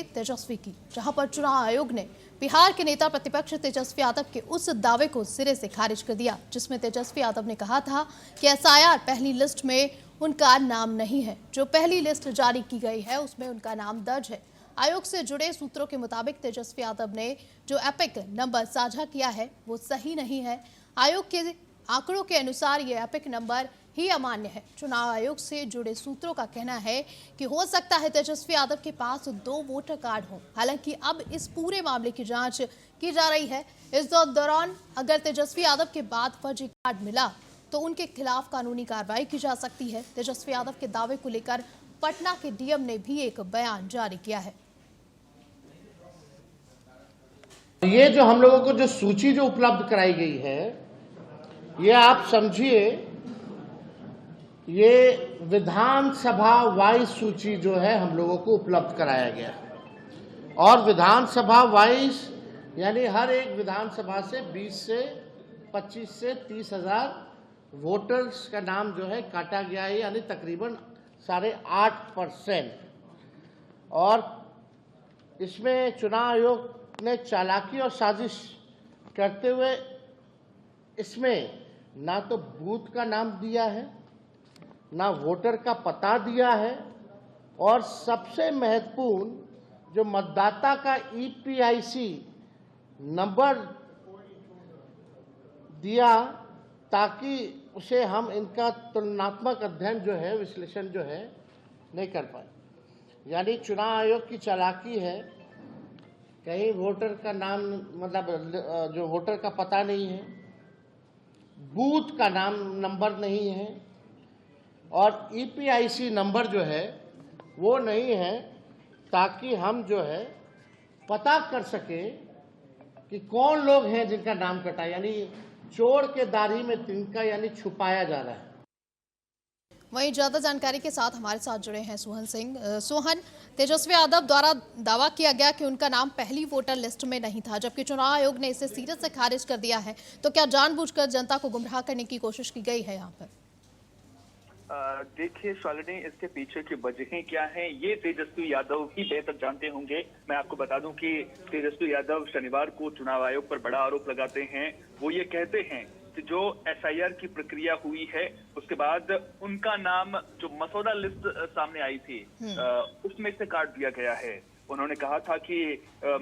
तेजस्वी की, जहां पर चुनाव आयोग ने बिहार के नेता प्रतिपक्ष तेजस्वी यादव के उस दावे को सिरे से खारिज कर दिया जिसमें तेजस्वी यादव ने कहा था कि एसआईआर पहली लिस्ट में उनका नाम नहीं है। जो पहली लिस्ट जारी की गई है उसमें उनका नाम दर्ज है। आयोग से जुड़े सूत्रों के मुताबिक तेजस्वी यादव ने जो एपिक नंबर साझा किया है वो सही नहीं है। आयोग के आंकड़ों के अनुसार ये एपिक नंबर ही अमान्य है। चुनाव आयोग से जुड़े सूत्रों का कहना है कि हो सकता है तेजस्वी यादव के पास 2 वोटर कार्ड हों। हालांकि अब इस पूरे मामले की जांच की जा रही है। इस दौरान अगर तेजस्वी यादव के बाद फर्जी कार्ड मिला तो उनके खिलाफ कानूनी कार्रवाई की जा सकती है। तेजस्वी यादव के दावे को लेकर पटना के डीएम ने भी एक बयान जारी किया है। ये जो हम लोगों को जो सूची जो उपलब्ध कराई गई है, ये आप समझिए, ये विधानसभा वाइज सूची जो है हम लोगों को उपलब्ध कराया गया और विधानसभा वाइज यानी हर एक विधानसभा से 20 से 25 से 30 हजार वोटर्स का नाम जो है काटा गया है, यानी तकरीबन 8.5%। और इसमें चुनाव आयोग ने चालाकी और साजिश करते हुए इसमें ना तो बूथ का नाम दिया है, ना वोटर का पता दिया है, और सबसे महत्वपूर्ण जो मतदाता का ईपीआईसी नंबर दिया ताकि उसे हम इनका तुलनात्मक अध्ययन जो है, विश्लेषण जो है नहीं कर पाए। यानी चुनाव आयोग की चालाकी है, कहीं वोटर का नाम मतलब जो वोटर का पता नहीं है, बूथ का नाम नंबर नहीं है और ईपीआईसी नंबर जो है वो नहीं है, ताकि हम जो है पता कर सके कि कौन लोग हैं जिनका नाम कटा, यानी चोर के दाढ़ी में तिनका, यानी छुपाया जा रहा है। वहीं ज्यादा जानकारी के साथ हमारे साथ जुड़े हैं सोहन सिंह। सोहन, तेजस्वी यादव द्वारा दावा किया गया कि उनका नाम पहली वोटर लिस्ट में नहीं था, जबकि चुनाव आयोग ने इसे सीधे से खारिज कर दिया है। तो क्या जानबूझकर जनता को गुमराह करने की कोशिश की गई है यहाँ पर? देखिए शालिनी, इसके पीछे की वजहें क्या हैं ये तेजस्वी यादव ही बेहतर जानते होंगे। मैं आपको बता दूं कि तेजस्वी यादव शनिवार को चुनाव आयोग पर बड़ा आरोप लगाते हैं। वो ये कहते हैं कि जो एसआईआर की प्रक्रिया हुई है उसके बाद उनका नाम जो मसौदा लिस्ट सामने आई थी उसमें से काट दिया गया है। उन्होंने कहा था कि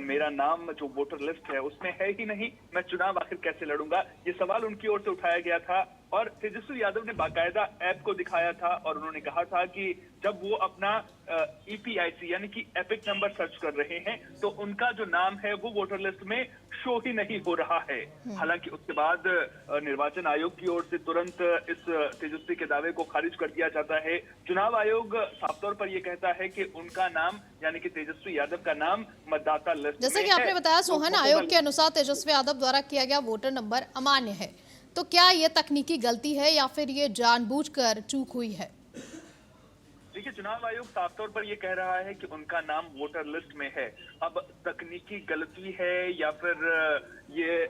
मेरा नाम जो वोटर लिस्ट है उसमें है ही नहीं, मैं चुनाव आखिर कैसे लड़ूंगा, ये सवाल उनकी ओर से उठाया गया था। और तेजस्वी यादव ने बाकायदा ऐप को दिखाया था और उन्होंने कहा था कि जब वो अपना ईपीआईसी यानी कि एपिक नंबर सर्च कर रहे हैं तो उनका जो नाम है वो वोटर लिस्ट में शो ही नहीं हो रहा है। हालांकि उसके बाद निर्वाचन आयोग की ओर से तुरंत इस तेजस्वी के दावे को खारिज कर दिया जाता है। चुनाव आयोग साफ तौर पर यह कहता है कि उनका नाम यानी कि तेजस्वी यादव का नाम मतदाता लिस्ट जैसे कि आपने बताया सोहन, आयोग के अनुसार तेजस्वी यादव द्वारा किया गया वोटर नंबर अमान्य है। तो क्या ये तकनीकी गलती है या फिर ये जानबूझकर चूक हुई है? देखिए, चुनाव आयोग साफ तौर पर यह कह रहा है कि उनका नाम वोटर लिस्ट में है। अब तकनीकी गलती है या फिर ये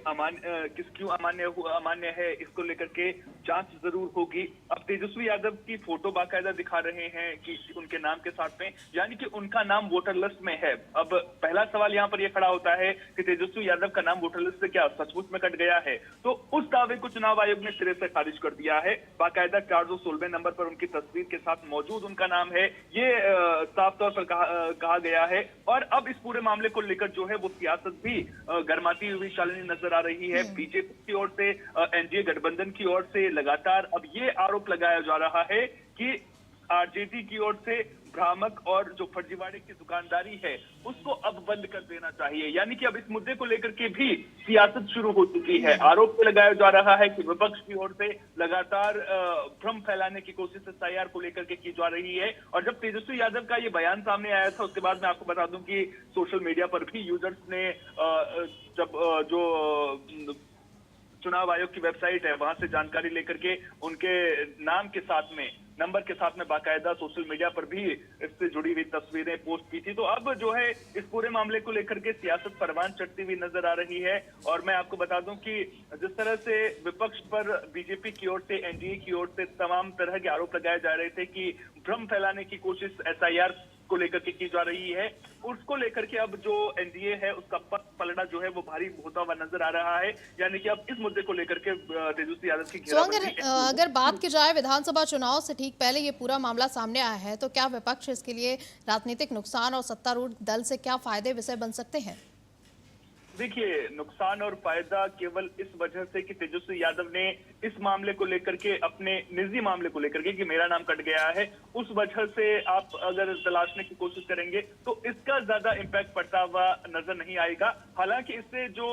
क्यों अमान्य है, इसको लेकर के जांच जरूर होगी। अब तेजस्वी यादव की फोटो बाकायदा दिखा रहे हैं कि उनके नाम के साथ में, यानी कि उनका नाम वोटर लिस्ट में है। अब पहला सवाल यहाँ पर यह खड़ा होता है कि तेजस्वी यादव का नाम वोटर लिस्ट से क्या सचमुच में कट गया है? तो उस दावे को चुनाव आयोग ने सिरे से खारिज कर दिया है। बाकायदा 416 नंबर पर उनकी तस्वीर के साथ मौजूद उनका नाम है, ये साफ तौर पर कहा गया है। और अब इस पूरे मामले को लेकर जो है वो सियासत भी गरमाती हुई शालिनी नजर आ रही है। बीजेपी की ओर से, एनडीए गठबंधन की ओर से लगातार अब ये आरोप लगाया जा रहा है कि आरजेडी की ओर से भ्रामक और जो फर्जीवाड़े की दुकानदारी है उसको अब बंद कर देना चाहिए। यानी कि अब इस मुद्दे को लेकर के भी सियासत शुरू हो चुकी है। आरोप लगाया जा रहा है कि विपक्ष की ओर से लगातार भ्रम फैलाने की कोशिश एसआईआर को लेकर के की जा रही है। और जब तेजस्वी यादव का ये बयान सामने आया था उसके बाद मैं आपको बता दूं कि सोशल मीडिया पर भी यूजर्स ने जब जो चुनाव आयोग की वेबसाइट है वहां से जानकारी लेकर के उनके नाम के साथ में, नंबर के साथ में बाकायदा सोशल मीडिया पर भी इससे जुड़ी हुई तस्वीरें पोस्ट की थी। तो अब जो है इस पूरे मामले को लेकर के सियासत परवान चढ़ती हुई नजर आ रही है। और मैं आपको बता दूं कि जिस तरह से विपक्ष पर बीजेपी की ओर से, एनडीए की ओर से तमाम तरह के आरोप लगाए जा रहे थे कि भ्रम फैलाने की कोशिश एसआईआर को लेकर के की जा रही है, उसको लेकर के अब जो एनडीए है उसका पलड़ा जो है वो भारी होता हुआ नजर आ रहा है। यानी कि अब इस मुद्दे को लेकर के तेजस्वी यादव की घेराबंदी अगर बात की जाए विधानसभा चुनाव से ठीक पहले ये पूरा मामला सामने आया है, तो क्या विपक्ष इसके लिए राजनीतिक नुकसान और सत्तारूढ़ दल से क्या फायदे विषय बन सकते हैं? देखिए, नुकसान और फायदा केवल इस वजह से कि तेजस्वी यादव ने इस मामले को लेकर के, अपने निजी मामले को लेकर के कि मेरा नाम कट गया है, उस वजह से आप अगर तलाशने की कोशिश करेंगे तो इसका ज्यादा इम्पैक्ट पड़ता हुआ नजर नहीं आएगा। हालांकि इससे जो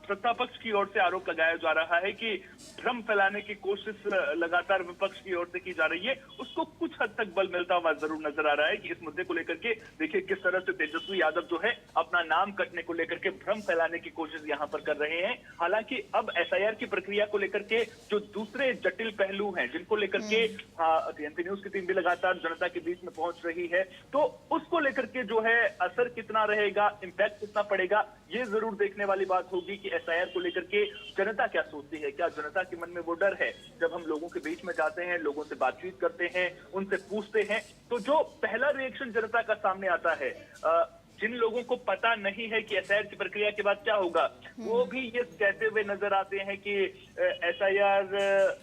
सत्ता पक्ष की ओर से आरोप लगाया जा रहा है कि भ्रम फैलाने की कोशिश लगातार विपक्ष की ओर से की जा रही है, उसको कुछ हद तक बल मिलता हुआ जरूर नजर आ रहा है कि इस मुद्दे को लेकर के देखिए किस तरह से तेजस्वी यादव जो है अपना नाम कटने को लेकर के भ्रम फैलाने की कोशिश यहाँ पर कर रहे हैं। हालांकि अब एसआईआर की प्रक्रिया को लेकर के जो दूसरे जटिल पहलू हैं, जिनको लेकर के टीएमसी न्यूज की टीम भी लगातार जनता के बीच में पहुंच रही है, तो उसको लेकर के जो है असर कितना रहेगा, इम्पैक्ट कितना पड़ेगा, ये जरूर देखने वाली बात होगी कि एसआईआर को लेकर के जनता क्या सोचती है। क्या जनता के मन में वो डर है? जब हम लोगों के बीच में जाते हैं, लोगों से बातचीत करते हैं, उनसे पूछते हैं, तो जो पहला रिएक्शन जनता का सामने आता है, जिन लोगों को पता नहीं है कि एसआईआर की प्रक्रिया के बाद क्या होगा, वो भी ये कहते हुए नजर आते हैं कि एसआईआर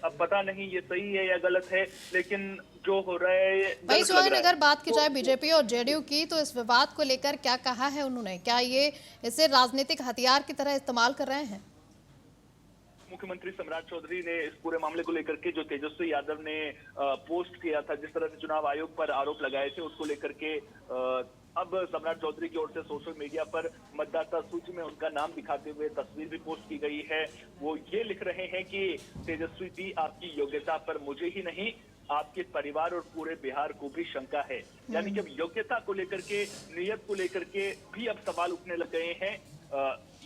अब पता नहीं ये सही है या गलत है, लेकिन जो हो रहा है। भाई सुहान, अगर बात की जाए बीजेपी और जेडीयू की, तो इस विवाद को लेकर क्या कहा है उन्होंने? क्या ये इसे राजनीतिक हथियार की तरह इस्तेमाल कर रहे हैं? मुख्यमंत्री सम्राट चौधरी ने इस पूरे मामले को लेकर के जो तेजस्वी यादव ने पोस्ट किया था, जिस तरह से चुनाव आयोग पर आरोप लगाए थे, उसको लेकर के अब सम्राट चौधरी की ओर से सोशल मीडिया पर मतदाता सूची में उनका नाम दिखाते हुए तस्वीर भी पोस्ट की गई है। वो ये लिख रहे हैं कि तेजस्वी जी, आपकी योग्यता पर मुझे ही नहीं, आपके परिवार और पूरे बिहार को भी शंका है। यानी कि अब योग्यता को लेकर के, नियत को लेकर के भी अब सवाल उठने लग गए हैं।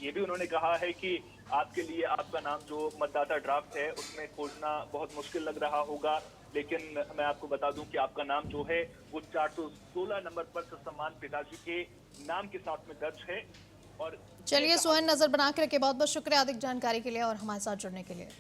ये भी उन्होंने कहा है कि आपके लिए आपका नाम जो मतदाता ड्राफ्ट है उसमें खोजना बहुत मुश्किल लग रहा होगा, लेकिन मैं आपको बता दूं कि आपका नाम जो है वो 416 नंबर पर सम्मान पिताजी के नाम के साथ में दर्ज है। और चलिए सुहान, नजर बना के रखिए। बहुत बहुत शुक्रिया अधिक जानकारी के लिए और हमारे साथ जुड़ने के लिए।